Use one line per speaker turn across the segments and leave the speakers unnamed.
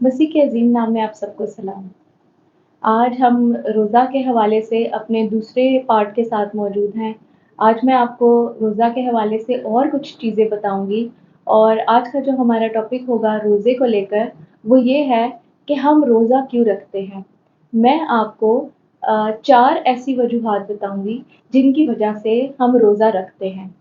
मसीह के अज़ीम नाम में आप सबको सलाम। आज हम रोज़ा के हवाले से अपने दूसरे पार्ट के साथ मौजूद हैं। आज मैं आपको रोज़ा के हवाले से और कुछ चीज़ें बताऊँगी और आज का जो हमारा टॉपिक होगा रोज़े को लेकर, वो ये है कि हम रोज़ा क्यों रखते हैं। मैं आपको 4 ऐसी वजूहात बताऊँगी, जिनकी वजह से हम रोज़ा रखते हैं।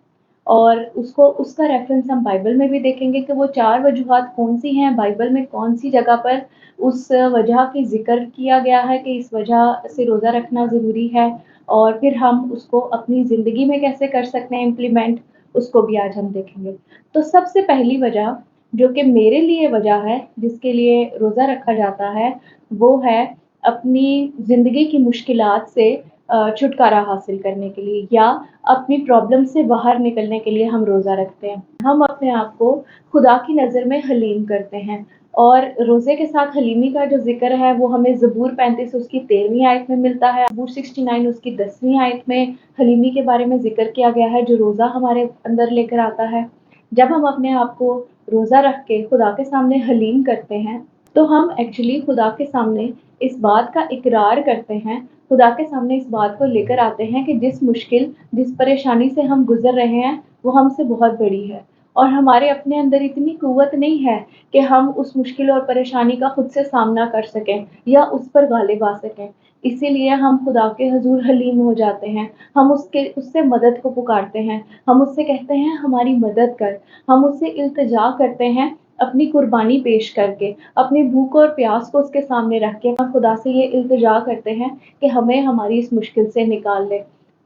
और उसका रेफ़रेंस हम बाइबल में भी देखेंगे कि वो 4 वजूहात कौन-सी हैं, बाइबल में कौन-सी जगह पर उस वजह की ज़िक्र किया गया है कि इस वजह से रोज़ा रखना ज़रूरी है और फिर हम उसको अपनी ज़िंदगी में कैसे कर सकते हैं इम्प्लीमेंट, उसको भी आज हम देखेंगे। तो सबसे पहली वजह, जो कि मेरे लिए वजह है, जिसके लिए रोज़ा रखा जाता है, वो है अपनी ज़िंदगी की मुश्किलात से छुटकारा हासिल करने के लिए या अपनी प्रॉब्लम से बाहर निकलने के लिए हम रोज़ा रखते हैं। हम अपने आप को खुदा की नज़र में हलीम करते हैं और रोज़े के साथ हलीमी का जो ज़िक्र है वो हमें ज़बूर 35 उसकी 13वीं आयत में मिलता है। ज़बूर 69 उसकी 10वीं आयत में हलीमी के बारे में ज़िक्र किया गया है, जो रोज़ा हमारे अंदर लेकर आता है। जब हम अपने आप को रोज़ा रख के खुदा के सामने हलीम करते हैं, तो हम एक्चुअली खुदा के सामने इस बात का इकरार करते हैं, खुदा के सामने इस बात को लेकर आते हैं कि जिस परेशानी से हम गुज़र रहे हैं, वो हमसे बहुत बड़ी है और हमारे अपने अंदर इतनी क़ुव्वत नहीं है कि हम उस मुश्किल और परेशानी का खुद से सामना कर सकें या उस पर गालिब आ सकें। इसीलिए हम खुदा के हुज़ूर हलीम हो जाते हैं, हम उससे मदद को पुकारते हैं, हम उससे कहते हैं हमारी मदद कर, हम उससे इल्तिजा करते हैं अपनी कुर्बानी पेश करके, अपनी भूख और प्यास को उसके सामने रख के हम खुदा से ये इल्तिजा करते हैं कि हमें हमारी इस मुश्किल से निकाल ले।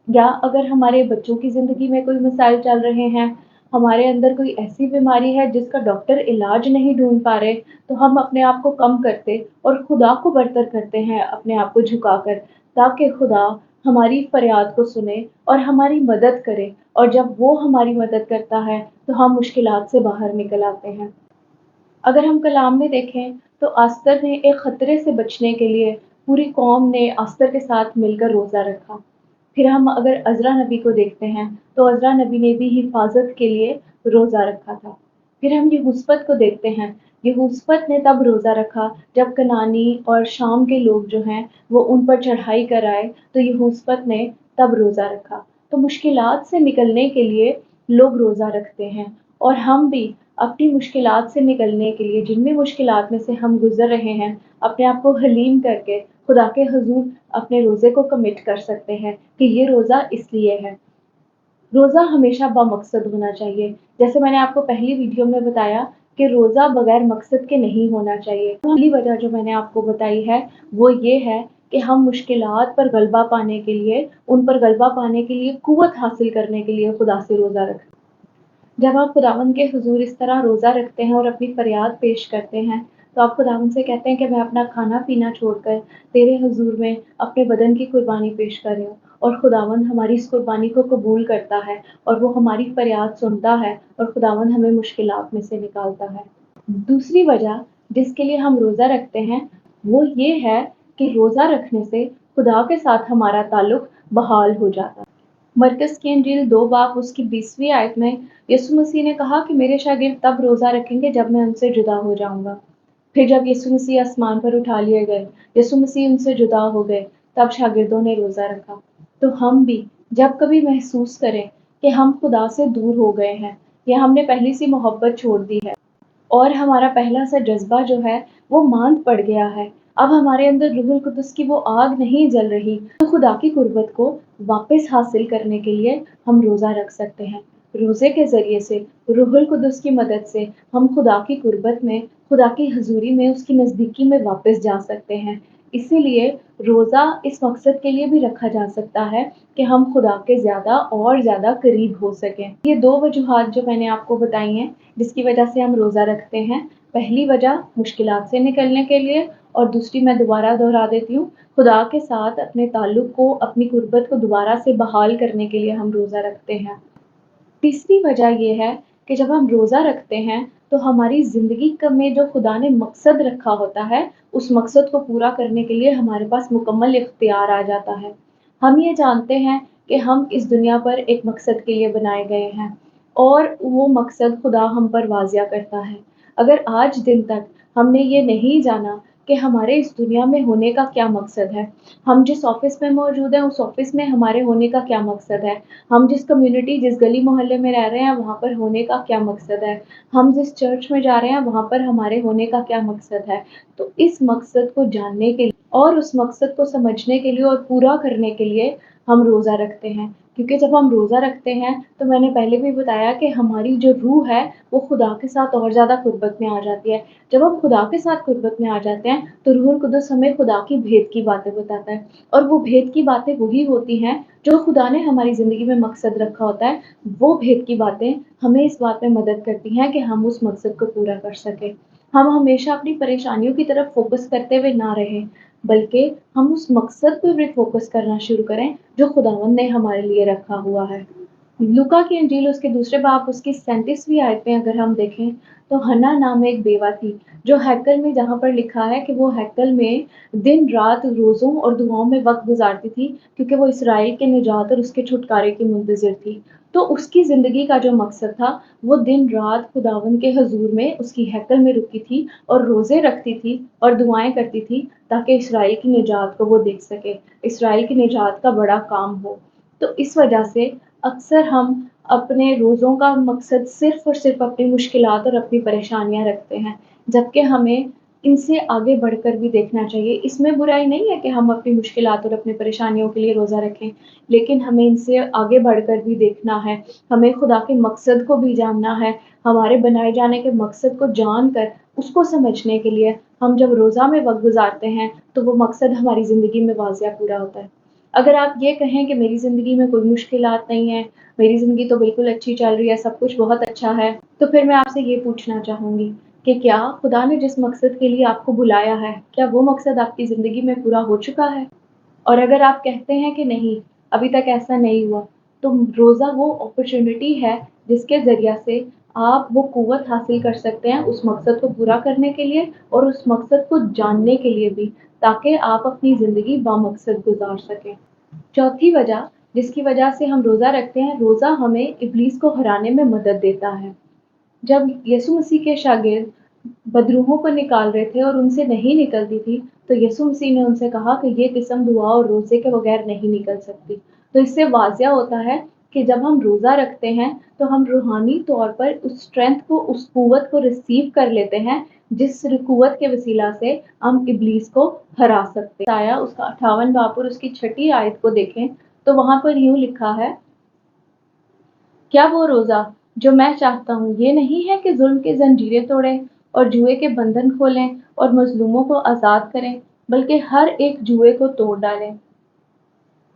या अगर हमारे बच्चों की ज़िंदगी में कोई मसाइल चल रहे हैं, हमारे अंदर कोई ऐसी बीमारी है जिसका डॉक्टर इलाज नहीं ढूँढ पा रहे, तो हम अपने आप को कम करते और खुदा को बरतर करते हैं अपने आप को झुकाकर, ताकि खुदा हमारी फरियाद को सुने और हमारी मदद करे और जब वो हमारी मदद करता है, तो हम मुश्किलात से बाहर निकल आते हैं। अगर हम कलाम में देखें तो आस्तर ने एक ख़तरे से बचने के लिए पूरी कौम ने आस्तर के साथ मिलकर रोज़ा रखा। फिर हम अगर अज़रा नबी को देखते हैं तो अज़रा नबी ने भी हिफाज़त के लिए रोज़ा रखा था। फिर हम यहूसपत को देखते हैं, यहूसपत ने तब रोज़ा रखा जब कनानी और शाम के लोग जो हैं वो उन पर चढ़ाई कर आए, तो यहूसपत ने तब रोज़ा रखा। तो मुश्किलात से निकलने के लिए लोग रोज़ा रखते हैं और हम भी अपनी मुश्किलात से निकलने के लिए, जिन भी मुश्किलात में से हम गुज़र रहे हैं, अपने आप को हलीम करके खुदा के हुज़ूर अपने रोज़े को कमिट कर सकते हैं कि ये रोज़ा इसलिए है। रोज़ा हमेशा बामकसद होना चाहिए। जैसे मैंने आपको पहली वीडियो में बताया कि रोज़ा बगैर मकसद के नहीं होना चाहिए। पहली वजह जो मैंने आपको बताई है, वो ये है कि हम मुश्किलात पर गलबा पाने के लिए, उन पर गलबा पाने के लिए, क़ुव्वत हासिल करने के लिए खुदा से रोज़ा रखते हैं। जब आप खुदावंद के हुज़ूर इस तरह रोज़ा रखते हैं और अपनी फरियाद पेश करते हैं, तो आप खुदावंद से कहते हैं कि मैं अपना खाना-पीना छोड़कर तेरे हुज़ूर में अपने बदन की कुर्बानी पेश कर रही हूँ और खुदावंद हमारी इस कुर्बानी को कबूल करता है और वो हमारी फरियाद सुनता है और खुदावंद हमें मुश्किलात में से निकालता है। दूसरी वजह जिसके लिए हम रोज़ा रखते हैं, वो ये है कि रोज़ा रखने से खुदा के साथ हमारा ताल्लुक बहाल हो जाता है। मरकज़ की इंजील 2 बाब उसकी 20वीं आयत में यीशु मसीह ने कहा कि मेरे शागिर्द तब रोज़ा रखेंगे जब मैं उनसे जुदा हो जाऊँगा। फिर जब यीशु मसीह आसमान पर उठा लिए गए, यीशु मसीह उनसे जुदा हो गए, तब शागिर्दों ने रोज़ा रखा। तो हम भी जब कभी महसूस करें कि हम खुदा से दूर हो गए हैं या हमने पहली सी मोहब्बत छोड़ दी है और हमारा पहला सा जज़्बा जो है वो मांद पड़ गया है, अब हमारे अंदर रूहुल कुद्दुस की वो आग नहीं जल रही, तो खुदा की कुर्बत को वापस हासिल करने के लिए हम रोज़ा रख सकते हैं। रोज़े के ज़रिए से, रूहुल कुद्दुस की मदद से हम खुदा की कुर्बत में, खुदा की हज़ूरी में, उसकी नज़दीकी में वापस जा सकते हैं। इसीलिए रोज़ा इस मकसद के लिए भी रखा जा सकता है कि हम खुदा के ज़्यादा और ज़्यादा करीब हो सकें। ये 2 वजूहात जो मैंने आपको बताई हैं, जिसकी वजह से हम रोज़ा रखते हैं। पहली वजह मुश्किलात से निकलने के लिए और दूसरी मैं दोबारा दोहरा देती हूँ, खुदा के साथ अपने ताल्लुक़ को, अपनी कुर्बत को दोबारा से बहाल करने के लिए हम रोज़ा रखते हैं। तीसरी वजह ये है कि जब हम रोज़ा रखते हैं, तो हमारी ज़िंदगी में जो खुदा ने मकसद रखा होता है, उस मकसद को पूरा करने के लिए हमारे पास मुकम्मल इख्तियार आ जाता है। हम ये जानते हैं कि हम इस दुनिया पर एक मकसद के लिए बनाए गए हैं और वो मकसद खुदा हम पर वाज़िया करता है। अगर आज दिन तक हमने ये नहीं जाना कि हमारे इस दुनिया में होने का क्या मकसद है, हम जिस ऑफिस में मौजूद हैं उस ऑफिस में हमारे होने का क्या मकसद है, हम जिस कम्युनिटी जिस गली मोहल्ले में रह रहे हैं वहाँ पर होने का क्या मकसद है, हम जिस चर्च में जा रहे हैं वहाँ पर हमारे होने का क्या मकसद है। तो इस मकसद को जानने के लिए और उस मकसद को समझने के लिए और पूरा करने के लिए हम रोज़ा रखते हैं। क्योंकि जब हम रोज़ा रखते हैं तो मैंने पहले भी बताया कि हमारी जो रूह है वो खुदा के साथ और ज़्यादा कुर्बत में आ जाती है। जब हम खुदा के साथ कुर्बत में आ जाते हैं तो रूहुल कुद्दुस हमें खुदा की भेद की बातें बताता है, और वो भेद की बातें वही होती हैं जो खुदा ने हमारी ज़िंदगी में मकसद रखा होता है। वो भेद की बातें हमें इस बात में मदद करती हैं कि हम उस मकसद को पूरा कर सकें। हम हमेशा अपनी परेशानियों की तरफ फोकस करते हुए ना रहें, बल्कि हम उस मकसद पे भी फोकस करना शुरू करें जो खुदावंद ने हमारे लिए रखा हुआ है। लूका की इंजील उसके दूसरे बाब उसकी 37वीं आयत में अगर हम देखें तो हन्ना नाम एक बेवा थी जो हैकल में, जहाँ पर लिखा है कि वो हैकल में दिन रात रोज़ों और दुआओं में वक्त गुजारती थी क्योंकि वो इसराइल के निजात और उसके छुटकारे की मुंतज़िर थी। तो उसकी ज़िंदगी का जो मकसद था वो दिन रात खुदावंद के हजूर में उसकी हैकल में रुकी थी और रोज़े रखती थी और दुआएं करती थी ताकि इसराइल की निजात को वो देख सके, इसराइल की निजात का बड़ा काम हो। तो इस वजह से अक्सर हम अपने रोज़ों का मकसद सिर्फ़ और सिर्फ़ अपनी मुश्किलात और अपनी परेशानियाँ रखते हैं, जबकि हमें इनसे आगे बढ़कर भी देखना चाहिए। इसमें बुराई नहीं है कि हम अपनी मुश्किलात और अपनी परेशानियों के लिए रोज़ा रखें, लेकिन हमें इनसे आगे बढ़कर भी देखना है। हमें खुदा के मकसद को भी जानना है, हमारे बनाए जाने के मकसद को जानकर उसको समझने के लिए हम जब रोज़ा में वक़्त गुज़ारते हैं, तो वो मकसद हमारी ज़िंदगी में वाज़िया पूरा होता है। अगर आप ये कहें कि मेरी ज़िंदगी में कोई मुश्किलात नहीं है, मेरी ज़िंदगी तो बिल्कुल अच्छी चल रही है, सब कुछ बहुत अच्छा है, तो फिर मैं आपसे ये पूछना चाहूँगी कि क्या खुदा ने जिस मकसद के लिए आपको बुलाया है, क्या वो मकसद आपकी ज़िंदगी में पूरा हो चुका है? और अगर आप कहते हैं कि नहीं, अभी तक ऐसा नहीं हुआ, तो रोज़ा वो अपॉर्च्युनिटी है जिसके ज़रिया से आप वो क़ुव्वत हासिल कर सकते हैं उस मकसद को पूरा करने के लिए और उस मकसद को जानने के लिए भी, ताकि आप अपनी ज़िंदगी बामकसद गुज़ार सकें। चौथी वजह जिसकी वजह से हम रोज़ा रखते हैं, रोज़ा हमें इब्लीस को हराने में मदद देता है। जब यीशु मसीह के शागिर्द बदरूहों को निकाल रहे थे और उनसे नहीं निकलती थी, तो यीशु मसीह ने उनसे कहा कि ये किस्म दुआ और रोज़े के बगैर नहीं निकल सकती। तो इससे वाज़िया होता है कि जब हम रोज़ा रखते हैं तो हम रूहानी तौर पर उस स्ट्रेंथ को, उस क़ुव्वत को रिसीव कर लेते हैं जिस क़ुव्वत के वसीला से हम इब्लीस को हरा सकते हैं। आया उसका 58 बाब और उसकी 6ठी आयत को देखें तो वहाँ पर यूँ लिखा है, क्या वो रोज़ा जो मैं चाहता हूँ ये नहीं है कि ज़ुल्म की ज़ंजीरें तोड़ें और जुए के बंधन खोलें और मज़लूमों को आज़ाद करें, बल्कि हर एक जुए को तोड़ डालें।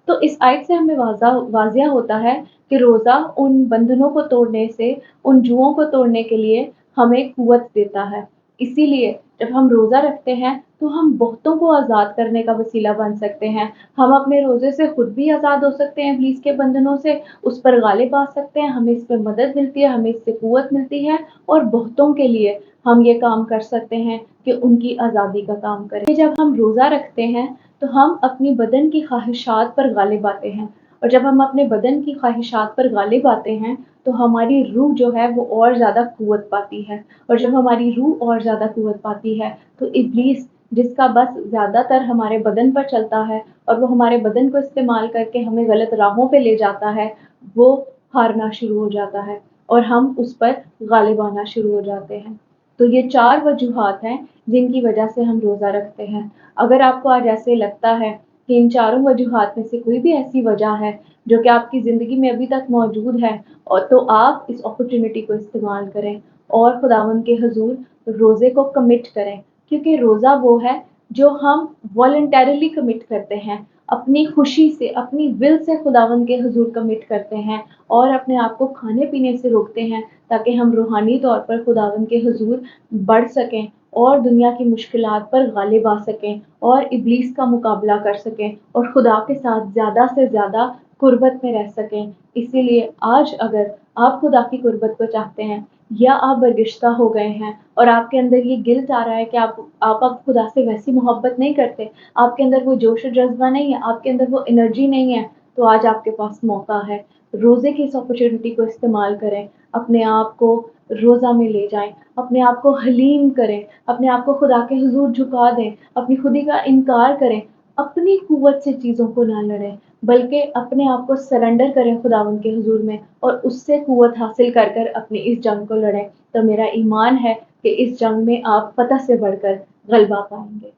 तो इस आयत से हमें वाज़िया होता है कि रोज़ा उन बंधनों को तोड़ने से, उन जुओं को तोड़ने के लिए हमें क़ुव्वत देता है। इसीलिए जब हम रोज़ा रखते हैं तो हम बहुतों को आज़ाद करने का वसीला बन सकते हैं। हम अपने रोज़े से खुद भी आज़ाद हो सकते हैं इब्लीस के बंधनों से, उस पर गालिब आ सकते हैं, हमें इसमें मदद मिलती है, हमें इससे क़ुव्वत मिलती है और बहुतों के लिए हम ये काम कर सकते हैं कि उनकी आज़ादी का काम करें। जब हम रोज़ा रखते हैं तो हम अपनी बदन की ख्वाहिशात पर गालिब आते हैं, और जब हम अपने बदन की ख्वाहिशात पर गालिब आते हैं तो हमारी रूह जो है वो और ज़्यादा क़ुव्वत पाती है, और जब हमारी रूह और ज़्यादा क़ुव्वत पाती है तो इब्लीस, जिसका बस ज़्यादातर हमारे बदन पर चलता है और वो हमारे बदन को इस्तेमाल करके हमें गलत राहों पे ले जाता है, वो हारना शुरू हो जाता है और हम उस पर गालिब आना शुरू हो जाते हैं। तो ये 4 वजूहात हैं जिनकी वजह से हम रोज़ा रखते हैं। अगर आपको आज ऐसे लगता है कि इन चारों वजूहात में से कोई भी ऐसी वजह है जो कि आपकी ज़िंदगी में अभी तक मौजूद है, और तो आप इस अपॉर्चुनिटी को इस्तेमाल करें और खुदावंद के हजूर रोज़े को कमिट करें, क्योंकि रोज़ा वो है जो हम वॉलंटरली कमिट करते हैं, अपनी खुशी से, अपनी विल से खुदावंद के हजूर कमिट करते हैं और अपने आप को खाने पीने से रोकते हैं ताकि हम रूहानी तौर पर खुदावंद के हजूर बढ़ सकें और दुनिया की मुश्किलात पर गालिब आ सकें और इब्लीस का मुकाबला कर सकें और खुदा के साथ ज़्यादा से ज़्यादा कुर्बत में रह सकें। इसीलिए आज अगर आप खुदा की कुर्बत को चाहते हैं या आप बरगिश्ता हो गए हैं और आपके अंदर ये गिल्ट आ रहा है कि आप अब खुदा से वैसी मोहब्बत नहीं करते, आपके अंदर वो जोश और जज्बा नहीं है, आपके अंदर वो एनर्जी नहीं है, तो आज आपके पास मौका है। روزے کی اس اپرچونٹی کو استعمال کریں، اپنے آپ کو روزہ میں لے جائیں، اپنے آپ کو حلیم کریں، اپنے آپ کو خدا کے حضور جھکا دیں، اپنی خودی کا انکار کریں، اپنی قوت سے چیزوں کو نہ لڑیں، بلکہ اپنے آپ کو سرنڈر کریں خداوند کے حضور میں، اور اس سے قوت حاصل کر کر اپنی اس جنگ کو لڑیں۔ تو میرا ایمان ہے کہ اس جنگ میں آپ فتح سے بڑھ کر غلبہ پائیں گے۔